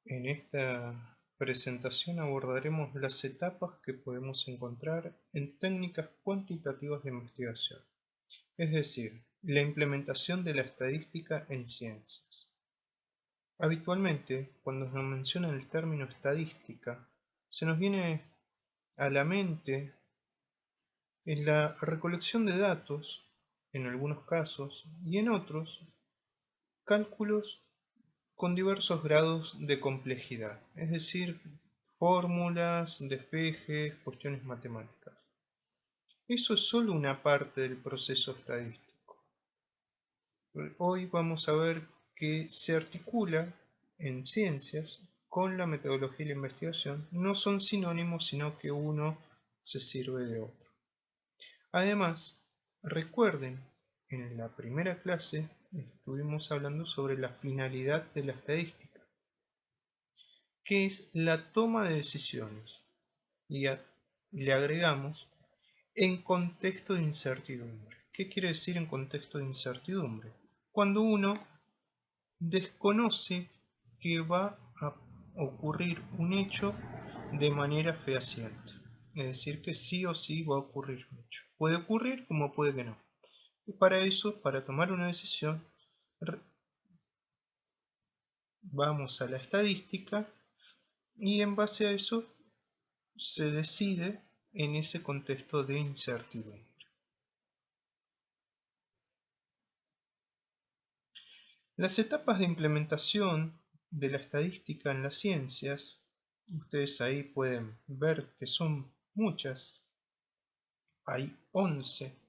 En esta presentación abordaremos las etapas que podemos encontrar en técnicas cuantitativas de investigación, es decir, la implementación de la estadística en ciencias. Habitualmente, cuando nos menciona el término estadística, se nos viene a la mente en la recolección de datos, en algunos casos, y en otros, cálculos con diversos grados de complejidad, es decir, fórmulas, despejes, cuestiones matemáticas. Eso es solo una parte del proceso estadístico. Hoy vamos a ver que se articula en ciencias con la metodología y la investigación. No son sinónimos, sino que uno se sirve de otro. Además, recuerden, en la primera clase estuvimos hablando sobre la finalidad de la estadística, que es la toma de decisiones, y le agregamos en contexto de incertidumbre. ¿Qué quiere decir en contexto de incertidumbre? Cuando uno desconoce que va a ocurrir un hecho de manera fehaciente, es decir, que sí o sí va a ocurrir un hecho. Puede ocurrir como puede que no. Y para eso, para tomar una decisión, vamos a la estadística y en base a eso se decide en ese contexto de incertidumbre. Las etapas de implementación de la estadística en las ciencias, ustedes ahí pueden ver que son muchas, hay 11,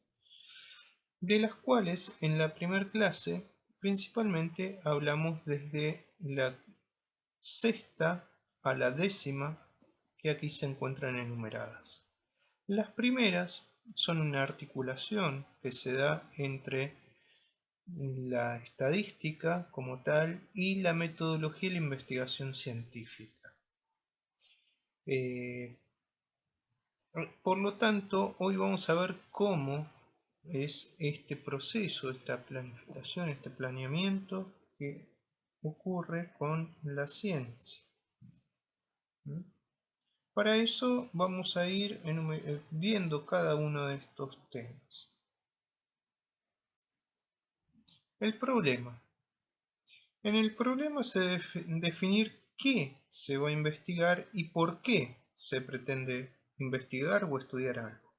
de las cuales en la primera clase principalmente hablamos desde la sexta a la décima, que aquí se encuentran enumeradas. Las primeras son una articulación que se da entre la estadística como tal y la metodología y la investigación científica. Eh, por lo tanto, hoy vamos a ver cómo es este proceso, esta planificación, este planeamiento que ocurre con la ciencia. Para eso vamos a ir viendo cada uno de estos temas. El problema. En el problema se debe definir qué se va a investigar y por qué se pretende investigar o estudiar algo.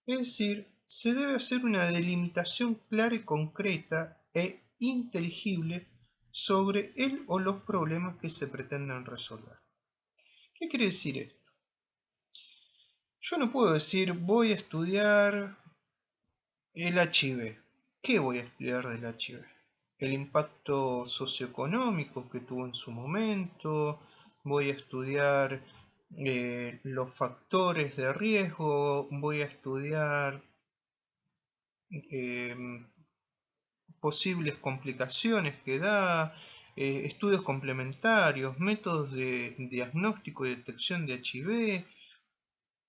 Es decir, se debe hacer una delimitación clara y concreta e inteligible sobre el o los problemas que se pretenden resolver. ¿Qué quiere decir esto? Yo no puedo decir voy a estudiar el HIV. ¿Qué voy a estudiar del HIV? El impacto socioeconómico que tuvo en su momento. Voy a estudiar los factores de riesgo. Voy a estudiar eh, posibles complicaciones que da, estudios complementarios, métodos de diagnóstico y detección de HIV.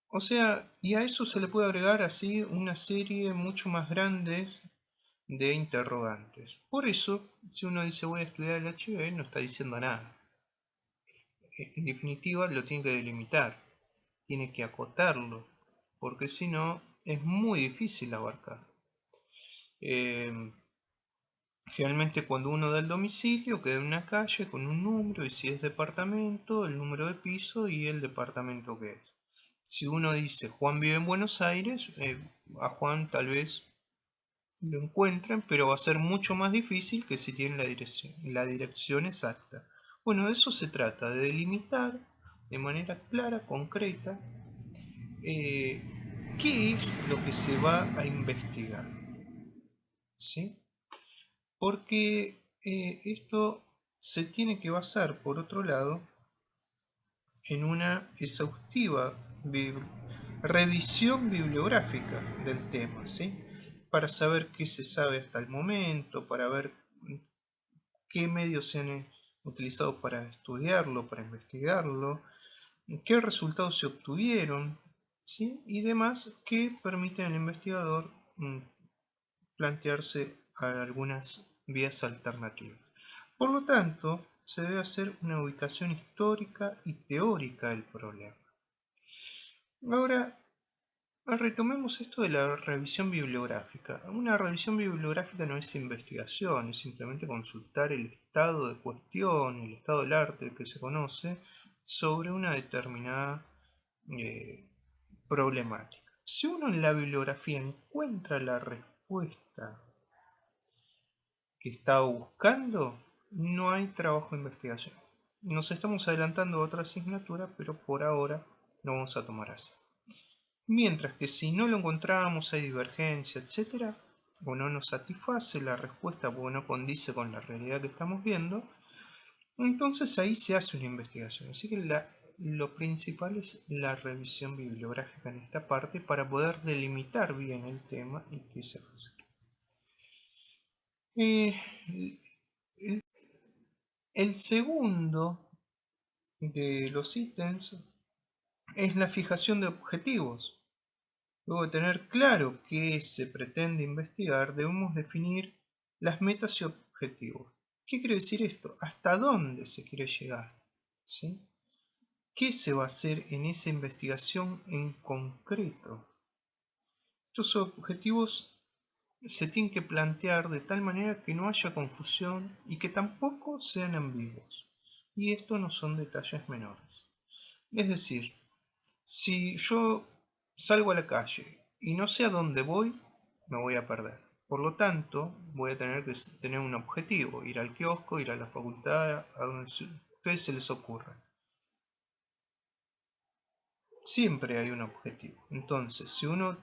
O sea, y a eso se le puede agregar así una serie mucho más grande de interrogantes. Por eso, si uno dice voy a estudiar el HIV, no está diciendo nada. En definitiva, lo tiene que delimitar, tiene que acotarlo, porque si no, es muy difícil abarcar. Generalmente cuando uno da el domicilio queda en una calle con un número y si es departamento, el número de piso y el departamento que es. Si uno dice Juan vive en Buenos Aires, a Juan tal vez lo encuentren, pero va a ser mucho más difícil que si tienen la dirección exacta. Bueno, de eso se trata, de delimitar de manera clara, concreta, qué es lo que se va a investigar. ¿Sí? Porque esto se tiene que basar, por otro lado, en una exhaustiva revisión bibliográfica del tema, ¿sí? Para saber qué se sabe hasta el momento, para ver qué medios se han utilizado para estudiarlo, para investigarlo, qué resultados se obtuvieron, ¿sí? Y demás que permiten al investigador plantearse algunas vías alternativas. Por lo tanto, se debe hacer una ubicación histórica y teórica del problema. Ahora, retomemos esto de la revisión bibliográfica. Una revisión bibliográfica no es investigación, es simplemente consultar el estado de cuestión, el estado del arte que se conoce sobre una determinada problemática. Si uno en la bibliografía encuentra la respuesta que estaba buscando, no hay trabajo de investigación. Nos estamos adelantando a otra asignatura, pero por ahora lo vamos a tomar así. Mientras que si no lo encontramos, hay divergencia, etc., o no nos satisface la respuesta porque no condice con la realidad que estamos viendo, entonces ahí se hace una investigación. Así que lo principal es la revisión bibliográfica en esta parte para poder delimitar bien el tema y qué se hace. El segundo de los ítems es la fijación de objetivos. Luego de tener claro qué se pretende investigar, debemos definir las metas y objetivos. ¿Qué quiere decir esto? ¿Hasta dónde se quiere llegar? ¿Sí? ¿Qué se va a hacer en esa investigación en concreto? Estos objetivos se tienen que plantear de tal manera que no haya confusión y que tampoco sean ambiguos. Y esto no son detalles menores. Es decir, si yo salgo a la calle y no sé a dónde voy, me voy a perder. Por lo tanto, voy a tener que tener un objetivo, ir al kiosco, ir a la facultad, a donde a ustedes se les ocurra. Siempre hay un objetivo. Entonces, si uno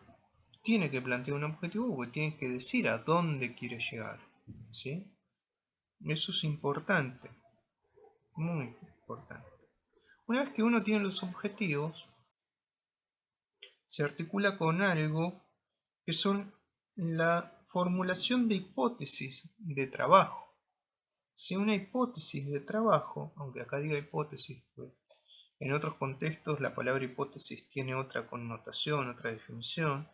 tiene que plantear un objetivo, pues tiene que decir a dónde quiere llegar. ¿Sí? Eso es importante, muy importante. Una vez que uno tiene los objetivos, se articula con algo que son la formulación de hipótesis de trabajo. Si una hipótesis de trabajo, aunque acá diga hipótesis, pues en otros contextos la palabra hipótesis tiene otra connotación, otra definición,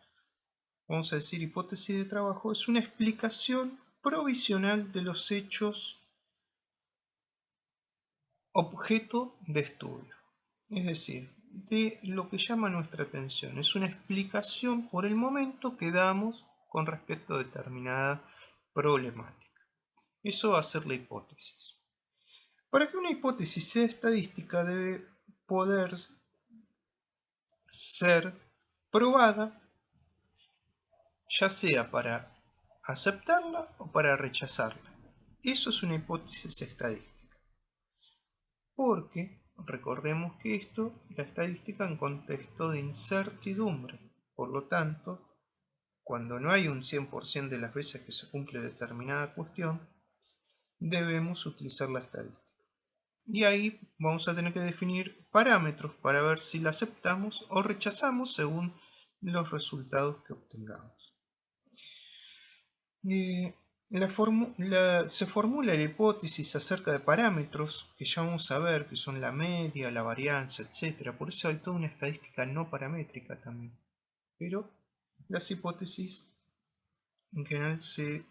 vamos a decir hipótesis de trabajo, es una explicación provisional de los hechos objeto de estudio. Es decir, de lo que llama nuestra atención. Es una explicación por el momento que damos con respecto a determinada problemática. Eso va a ser la hipótesis. Para que una hipótesis sea estadística debe poder ser probada, ya sea para aceptarla o para rechazarla. Eso es una hipótesis estadística. Porque recordemos que esto, la estadística en contexto de incertidumbre. Por lo tanto, cuando no hay un 100% de las veces que se cumple determinada cuestión, debemos utilizar la estadística. Y ahí vamos a tener que definir parámetros para ver si la aceptamos o rechazamos según los resultados que obtengamos. Se formula la hipótesis acerca de parámetros que ya vamos a ver, que son la media, la varianza, etc. Por eso hay toda una estadística no paramétrica también. Pero las hipótesis en general se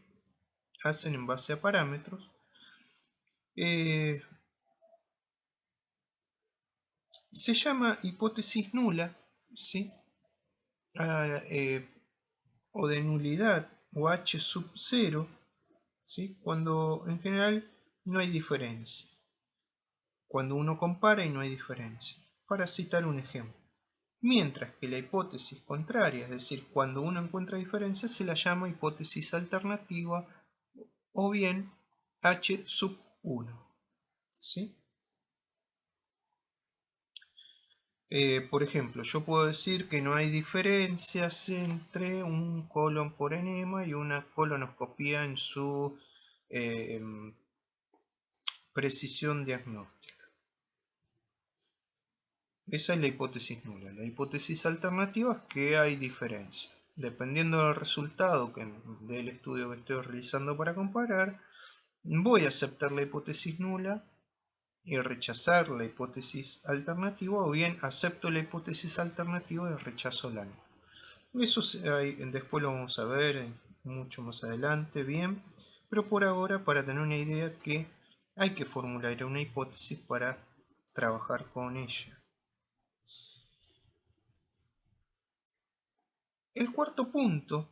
hacen en base a parámetros. Se llama hipótesis nula, ¿sí? O de nulidad, o H sub 0, ¿sí? Cuando en general no hay diferencia. Cuando uno compara y no hay diferencia. Para citar un ejemplo. Mientras que la hipótesis contraria, es decir, cuando uno encuentra diferencia, se la llama hipótesis alternativa o bien H sub 1. ¿Sí? Por ejemplo, yo puedo decir que no hay diferencias entre un colon por enema y una colonoscopia en su precisión diagnóstica. Esa es la hipótesis nula. La hipótesis alternativa es que hay diferencia. Dependiendo del resultado del estudio que estoy realizando para comparar, voy a aceptar la hipótesis nula y rechazar la hipótesis alternativa, o bien acepto la hipótesis alternativa y rechazo la nula. Eso después lo vamos a ver mucho más adelante, bien, pero por ahora para tener una idea que hay que formular una hipótesis para trabajar con ella. El cuarto punto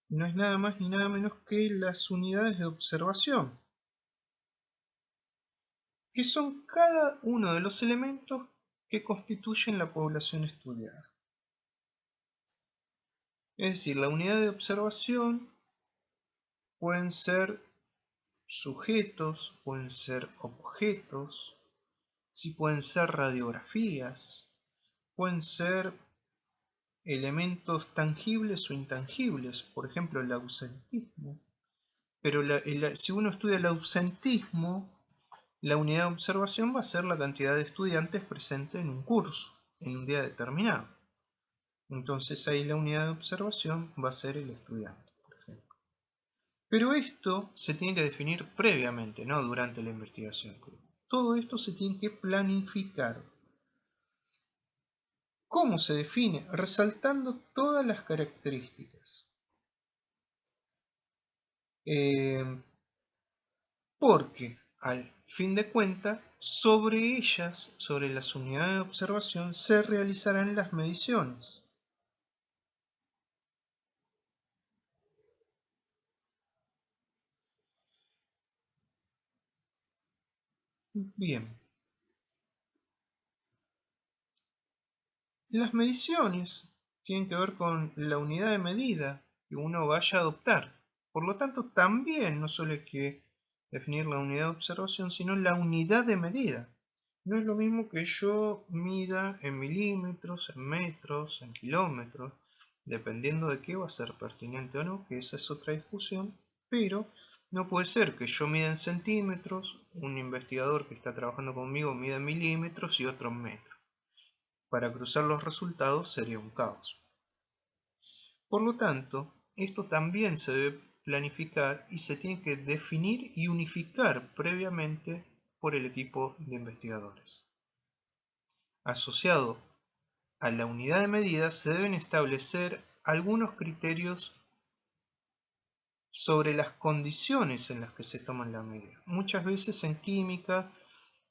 no es nada más ni nada menos que las unidades de observación, que son cada uno de los elementos que constituyen la población estudiada. Es decir, la unidad de observación pueden ser sujetos, pueden ser objetos, sí pueden ser radiografías, pueden ser elementos tangibles o intangibles, por ejemplo el ausentismo. Pero si uno estudia el ausentismo, la unidad de observación va a ser la cantidad de estudiantes presentes en un curso, en un día determinado. Entonces ahí la unidad de observación va a ser el estudiante, por ejemplo. Pero esto se tiene que definir previamente, no durante la investigación. Todo esto se tiene que planificar. ¿Cómo se define? Resaltando todas las características. Porque, al fin de cuentas, sobre ellas, sobre las unidades de observación, se realizarán las mediciones. Bien, las mediciones tienen que ver con la unidad de medida que uno vaya a adoptar. Por lo tanto, también no solo hay que definir la unidad de observación, sino la unidad de medida. No es lo mismo que yo mida en milímetros, en metros, en kilómetros, dependiendo de qué va a ser pertinente o no, que esa es otra discusión, pero no puede ser que yo mida en centímetros, un investigador que está trabajando conmigo mida en milímetros y otro en metros. Para cruzar los resultados sería un caos. Por lo tanto, esto también se debe planificar y se tiene que definir y unificar previamente por el equipo de investigadores. Asociado a la unidad de medida se deben establecer algunos criterios sobre las condiciones en las que se toman la medida. Muchas veces en química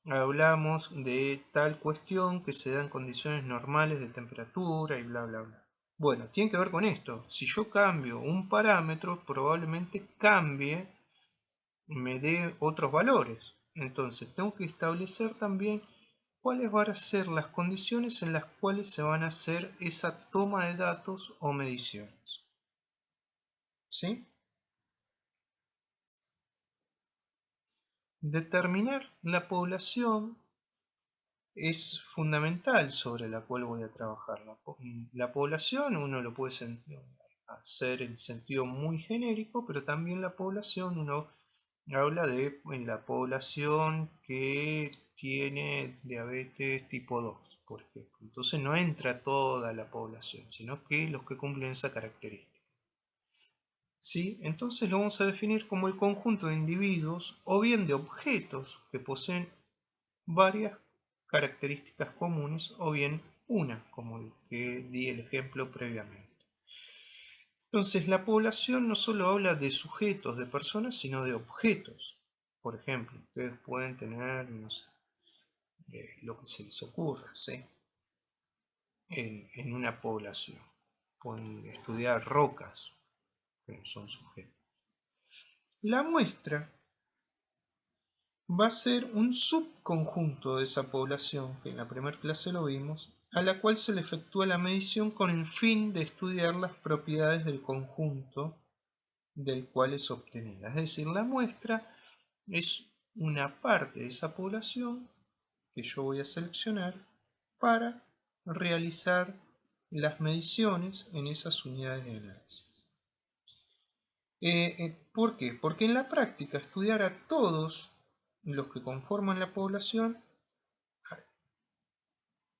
hablamos de tal cuestión que se da en condiciones normales de temperatura y bla bla bla. Bueno, tiene que ver con esto. Si yo cambio un parámetro, probablemente cambie, me dé otros valores. Entonces tengo que establecer también cuáles van a ser las condiciones en las cuales se van a hacer esa toma de datos o mediciones. ¿Sí? Determinar la población es fundamental sobre la cual voy a trabajar. La población uno lo puede hacer en sentido muy genérico, pero también la población uno habla de en la población que tiene diabetes tipo 2, por ejemplo. Entonces no entra toda la población, sino que los que cumplen esa característica. ¿Sí? Entonces lo vamos a definir como el conjunto de individuos o bien de objetos que poseen varias características comunes o bien una, como el que di el ejemplo previamente. Entonces, la población no solo habla de sujetos, de personas, sino de objetos. Por ejemplo, ustedes pueden tener, no sé, lo que se les ocurra, ¿sí? En una población. Pueden estudiar rocas, que son sujetos. La muestra va a ser un subconjunto de esa población, que en la primera clase lo vimos, a la cual se le efectúa la medición con el fin de estudiar las propiedades del conjunto del cual es obtenida. Es decir, la muestra es una parte de esa población que yo voy a seleccionar para realizar las mediciones en esas unidades de análisis. ¿Por qué? Porque en la práctica estudiar a todos los que conforman la población,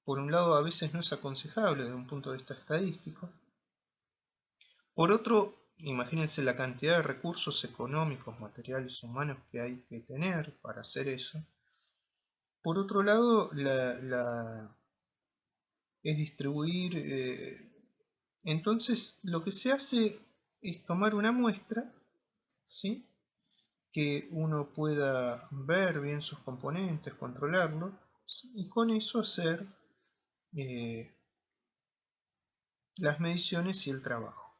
por un lado a veces no es aconsejable desde un punto de vista estadístico, por otro, imagínense la cantidad de recursos económicos, materiales, humanos que hay que tener para hacer eso. Por otro lado, es distribuir. Entonces, lo que se hace es tomar una muestra, ¿sí? que uno pueda ver bien sus componentes, controlarlo y con eso hacer las mediciones y el trabajo.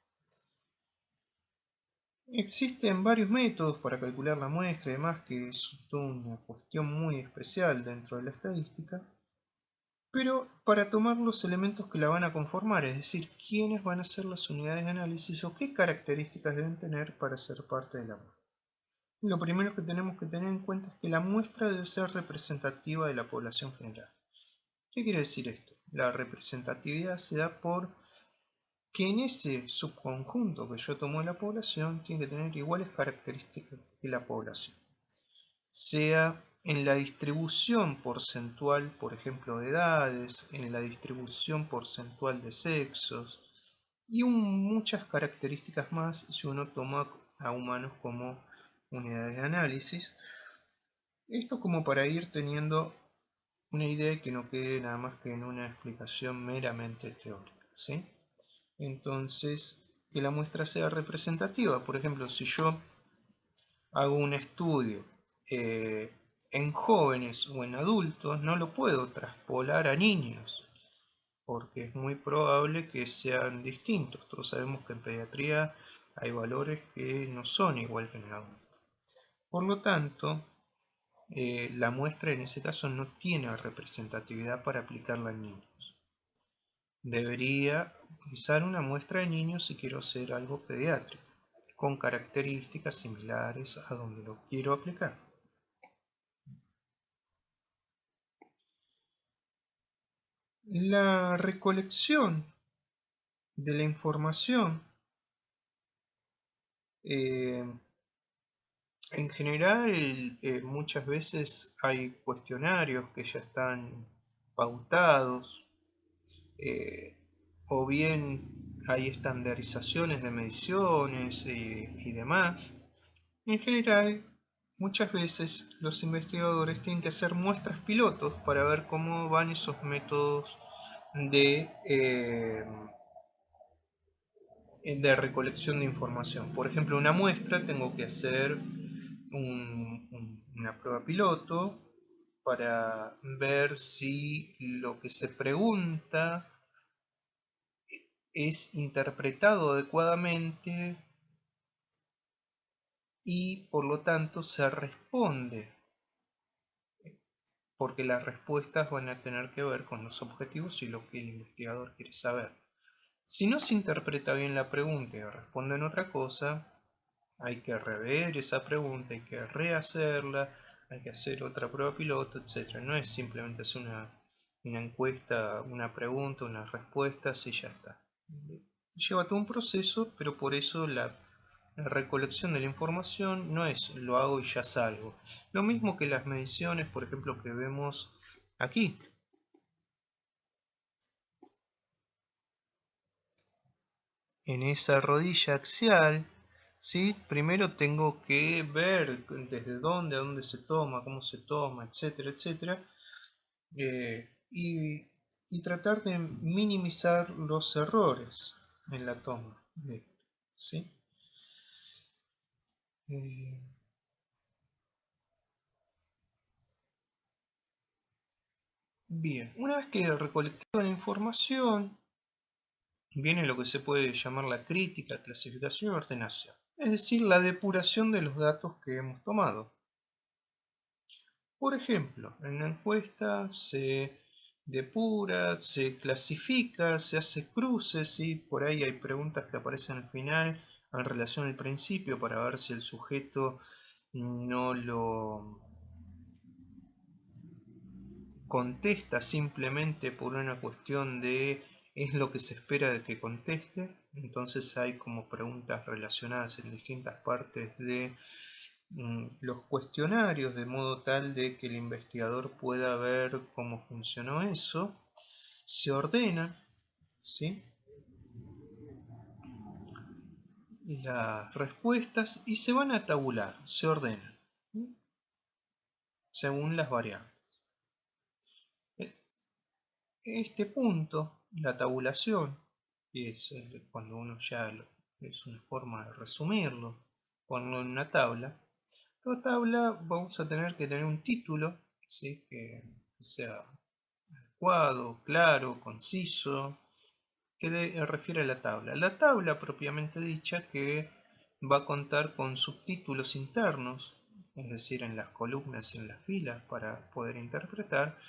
Existen varios métodos para calcular la muestra y demás, que es toda una cuestión muy especial dentro de la estadística, pero para tomar los elementos que la van a conformar, es decir, quiénes van a ser las unidades de análisis o qué características deben tener para ser parte de la muestra. Lo primero que tenemos que tener en cuenta es que la muestra debe ser representativa de la población general. ¿Qué quiere decir esto? La representatividad se da por que en ese subconjunto que yo tomo de la población tiene que tener iguales características que la población. Sea en la distribución porcentual, por ejemplo, de edades, en la distribución porcentual de sexos y muchas características más si uno toma a humanos como unidades de análisis. Esto como para ir teniendo una idea y que no quede nada más que en una explicación meramente teórica, ¿sí? Entonces, que la muestra sea representativa. Por ejemplo, si yo hago un estudio en jóvenes o en adultos, no lo puedo traspolar a niños, porque es muy probable que sean distintos. Todos sabemos que en pediatría hay valores que no son igual que en el adulto. Por lo tanto, la muestra en ese caso no tiene representatividad para aplicarla en niños. Debería utilizar una muestra de niños si quiero hacer algo pediátrico, con características similares a donde lo quiero aplicar. La recolección de la información en general, muchas veces hay cuestionarios que ya están pautados, o bien hay estandarizaciones de mediciones y demás. En general, muchas veces los investigadores tienen que hacer muestras pilotos para ver cómo van esos métodos de recolección de información. Por ejemplo, una muestra tengo que hacer una prueba piloto para ver si lo que se pregunta es interpretado adecuadamente y por lo tanto se responde, porque las respuestas van a tener que ver con los objetivos y lo que el investigador quiere saber. Si no se interpreta bien la pregunta y responden otra cosa, hay que rever esa pregunta, hay que rehacerla, hay que hacer otra prueba piloto, etc. No es simplemente hacer una encuesta, una pregunta, una respuesta, y ya está. Lleva todo un proceso, pero por eso la recolección de la información no es lo hago y ya salgo. Lo mismo que las mediciones, por ejemplo, que vemos aquí. En esa rodilla axial, ¿sí? Primero tengo que ver desde dónde, a dónde se toma, cómo se toma, etcétera, etcétera. Y tratar de minimizar los errores en la toma. ¿Sí? Eh, Bien, una vez que recolectado la información, viene lo que se puede llamar la crítica, clasificación y ordenación. Es decir, la depuración de los datos que hemos tomado. Por ejemplo, en una encuesta se depura, se clasifica, se hace cruces y por ahí hay preguntas que aparecen al final en relación al principio para ver si el sujeto no lo contesta simplemente por una cuestión de es lo que se espera de que conteste. Entonces hay como preguntas relacionadas en distintas partes de los cuestionarios, de modo tal de que el investigador pueda ver cómo funcionó eso. Se ordena, ¿sí?, las respuestas y se van a tabular, se ordenan, ¿sí?, según las variables. Este punto, la tabulación, que es cuando uno ya es una forma de resumirlo, ponerlo en una tabla, Toda tabla vamos a tener que tener un título, ¿sí? que sea adecuado, claro, conciso, que refiere a la tabla. La tabla propiamente dicha que va a contar con subtítulos internos, es decir, en las columnas y en las filas para poder interpretar,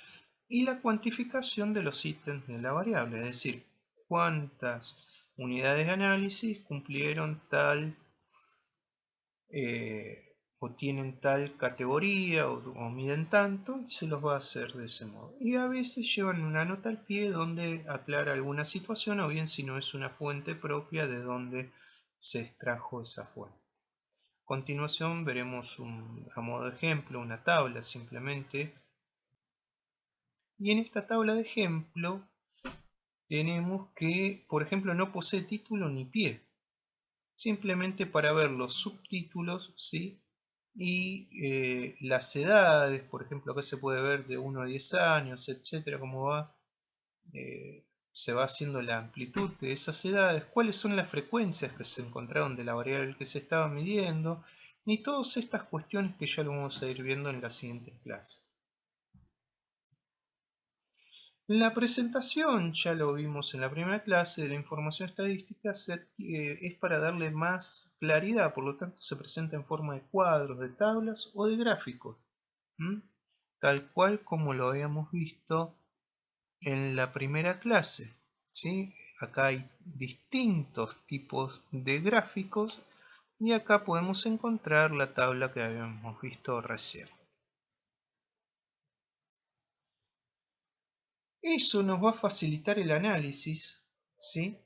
y la cuantificación de los ítems de la variable, es decir, cuántas unidades de análisis cumplieron tal o tienen tal categoría o miden tanto, y se los va a hacer de ese modo. Y a veces llevan una nota al pie donde aclara alguna situación o bien si no es una fuente propia de donde se extrajo esa fuente. A continuación veremos a modo de ejemplo una tabla simplemente, y en esta tabla de ejemplo tenemos que, por ejemplo, no posee título ni pie. Simplemente para ver los subtítulos, ¿sí? Y las edades, por ejemplo, acá se puede ver de 1 a 10 años, etcétera, cómo va, se va haciendo la amplitud de esas edades, cuáles son las frecuencias que se encontraron de la variable que se estaba midiendo, y todas estas cuestiones que ya lo vamos a ir viendo en las siguientes clases. La presentación, ya lo vimos en la primera clase, de la información estadística es para darle más claridad, por lo tanto se presenta en forma de cuadros, de tablas o de gráficos, tal cual como lo habíamos visto en la primera clase, ¿sí? Acá hay distintos tipos de gráficos y acá podemos encontrar la tabla que habíamos visto recién. Eso nos va a facilitar el análisis, ¿sí?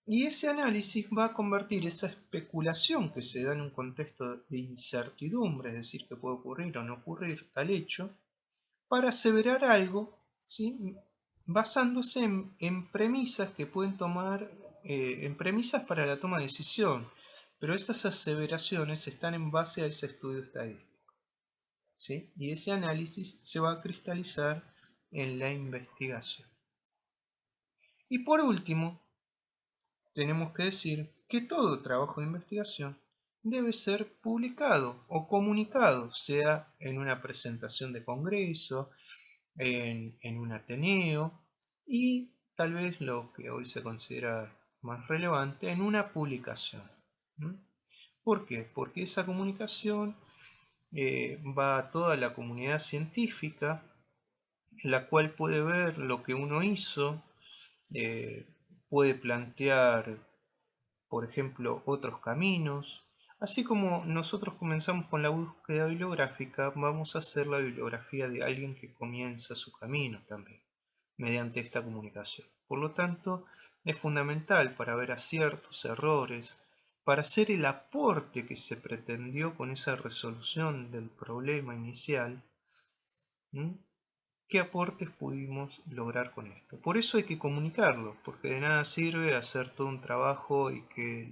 Y ese análisis va a convertir esa especulación que se da en un contexto de incertidumbre, es decir, que puede ocurrir o no ocurrir tal hecho, para aseverar algo, ¿sí? Basándose en premisas que pueden tomar, en premisas para la toma de decisión, pero esas aseveraciones están en base a ese estudio estadístico, ¿sí? Y ese análisis se va a cristalizar en la investigación. Y por último, tenemos que decir que todo trabajo de investigación debe ser publicado o comunicado, sea en una presentación de congreso, en un ateneo y tal vez lo que hoy se considera más relevante, en una publicación. ¿Por qué? Porque esa comunicación va a toda la comunidad científica, la cual puede ver lo que uno hizo, eh, puede plantear, por ejemplo, otros caminos. Así como nosotros comenzamos con la búsqueda bibliográfica, vamos a hacer la bibliografía de alguien que comienza su camino también, mediante esta comunicación. Por lo tanto, es fundamental para ver aciertos, errores, para hacer el aporte que se pretendió con esa resolución del problema inicial. ¿Qué aportes pudimos lograr con esto? Por eso hay que comunicarlo, porque de nada sirve hacer todo un trabajo y que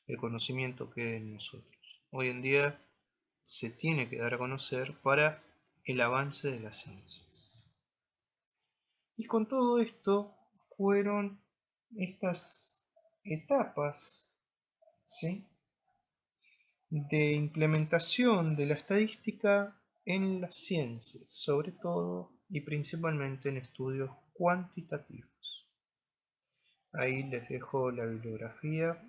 el conocimiento quede en nosotros. Hoy en día se tiene que dar a conocer para el avance de las ciencias. Y con todo esto fueron estas etapas, ¿sí?, de implementación de la estadística en las ciencias, sobre todo y principalmente en estudios cuantitativos. Ahí les dejo la bibliografía